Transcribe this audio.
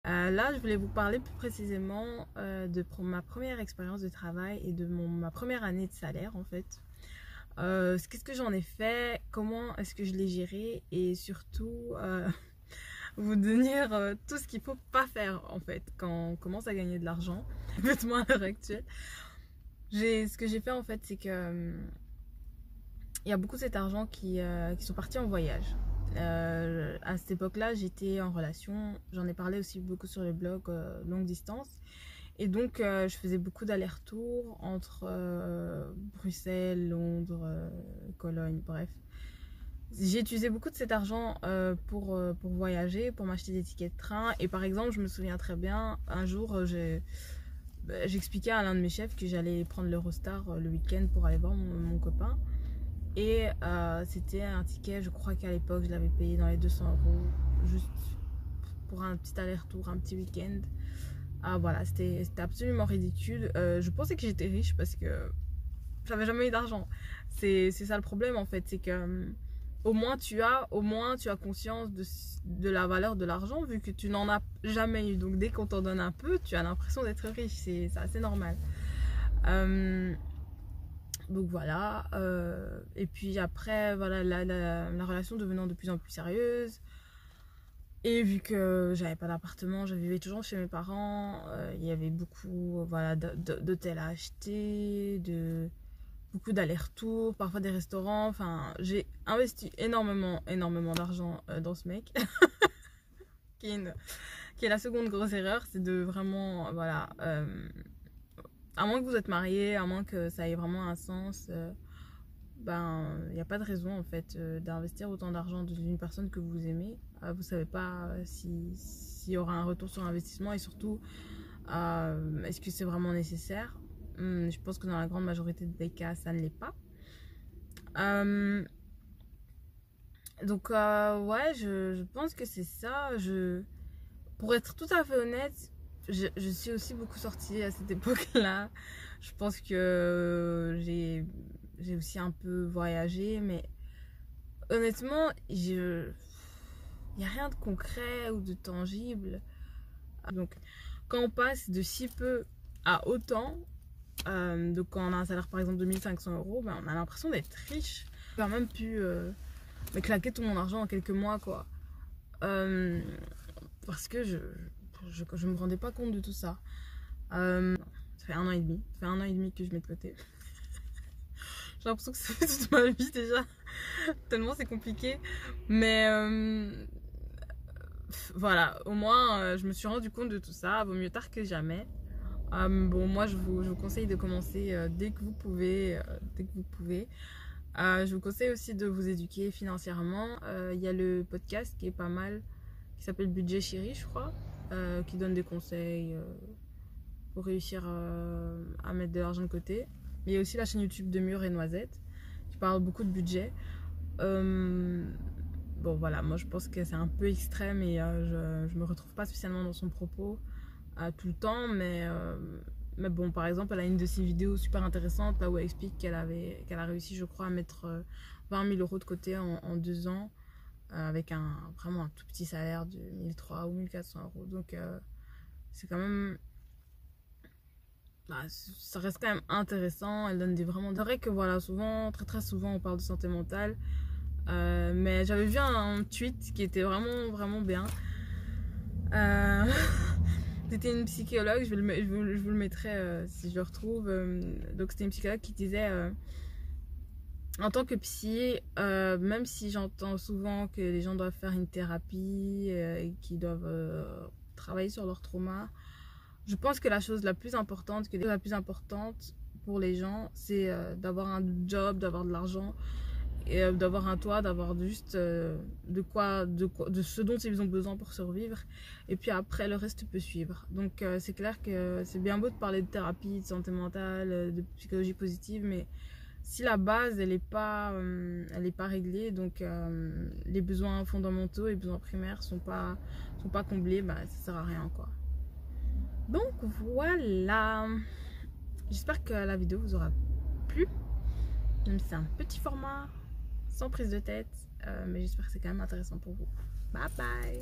Là, je voulais vous parler plus précisément de ma première expérience de travail et de ma première année de salaire en fait. Qu'est-ce que j'en ai fait, comment est-ce que je l'ai géré et surtout vous dire tout ce qu'il faut pas faire en fait quand on commence à gagner de l'argent, complètement à l'heure actuelle. Ce que j'ai fait en fait, c'est que il y a beaucoup de cet argent qui sont partis en voyage. À cette époque-là, j'étais en relation. J'en ai parlé aussi beaucoup sur le blog longue distance. Et donc, je faisais beaucoup d'allers-retours entre Bruxelles, Londres, Cologne, bref. J'ai utilisé beaucoup de cet argent pour voyager, pour m'acheter des tickets de train. Et par exemple, je me souviens très bien, un jour, j'expliquais à l'un de mes chefs que j'allais prendre l'Eurostar le week-end pour aller voir mon copain. Et c'était un ticket, je crois qu'à l'époque, je l'avais payé dans les 200 euros, juste pour un petit aller-retour, un petit week-end. Ah voilà, c'était absolument ridicule. Je pensais que j'étais riche parce que j'avais jamais eu d'argent. C'est ça le problème en fait, c'est que au moins tu as conscience de la valeur de l'argent vu que tu n'en as jamais eu. Donc dès qu'on t'en donne un peu, tu as l'impression d'être riche, c'est assez normal. Donc voilà, et puis après, voilà, la relation devenant de plus en plus sérieuse. Et vu que j'avais pas d'appartement, je vivais toujours chez mes parents, il y avait beaucoup voilà, d'hôtels à acheter, beaucoup d'allers-retours, parfois des restaurants. Enfin, j'ai investi énormément d'argent dans ce mec. qui, est qui est la seconde grosse erreur, c'est de vraiment, voilà, à moins que vous êtes marié, à moins que ça ait vraiment un sens, il n'y a pas de raison en fait d'investir autant d'argent dans une personne que vous aimez. Vous ne savez pas s'il y aura un retour sur investissement et surtout est-ce que c'est vraiment nécessaire. Je pense que dans la grande majorité des cas ça ne l'est pas. Donc ouais, je pense que c'est ça. Pour être tout à fait honnête, je suis aussi beaucoup sortie à cette époque-là. Je pense que j'ai aussi un peu voyagé, mais honnêtement, il n'y a rien de concret ou de tangible. Donc, quand on passe de si peu à autant, donc quand on a un salaire par exemple de 1500 euros, on a l'impression d'être riche. J'ai quand même pu me claquer tout mon argent en quelques mois, quoi. Parce que je me rendais pas compte de tout ça. Ça fait 1 an et demi. Ça fait 1 an et demi que je mets de côté. J'ai l'impression que ça fait toute ma vie déjà. Tellement c'est compliqué. Mais voilà, au moins je me suis rendu compte de tout ça. Vaut mieux tard que jamais. Bon, moi je vous conseille de commencer dès que vous pouvez. Je vous conseille aussi de vous éduquer financièrement. Il y a le podcast qui est pas mal, qui s'appelle Budget Chéri, je crois, qui donne des conseils pour réussir à mettre de l'argent de côté. Mais il y a aussi la chaîne YouTube de Mûre et Noisette qui parle beaucoup de budget. Bon voilà, moi je pense que c'est un peu extrême et je me retrouve pas spécialement dans son propos tout le temps, mais bon, par exemple, elle a une de ses vidéos super intéressantes là où elle explique qu'elle a réussi, je crois, à mettre 20 000 euros de côté en 2 ans avec vraiment un tout petit salaire de 1300 ou 1400 euros. Donc c'est quand même, ça reste quand même intéressant. Elle donne vraiment. C'est vrai que voilà, souvent, très souvent, on parle de santé mentale. Mais j'avais vu un tweet qui était vraiment bien. C'était une psychologue, je vous le mettrai si je le retrouve. Donc c'était une psychologue qui disait en tant que psy, même si j'entends souvent que les gens doivent faire une thérapie et qu'ils doivent travailler sur leur trauma, je pense que la chose la plus importante, pour les gens, c'est d'avoir un job, d'avoir de l'argent, et d'avoir un toit, d'avoir juste de ce dont ils ont besoin pour survivre, et puis après le reste peut suivre. Donc c'est clair que c'est bien beau de parler de thérapie, de santé mentale, de psychologie positive, mais si la base elle est pas réglée, donc les besoins fondamentaux, les besoins primaires sont pas comblés, ça sert à rien, quoi. Donc voilà, j'espère que la vidéo vous aura plu, même si c'est un petit format sans prise de tête, mais j'espère que c'est quand même intéressant pour vous. Bye bye.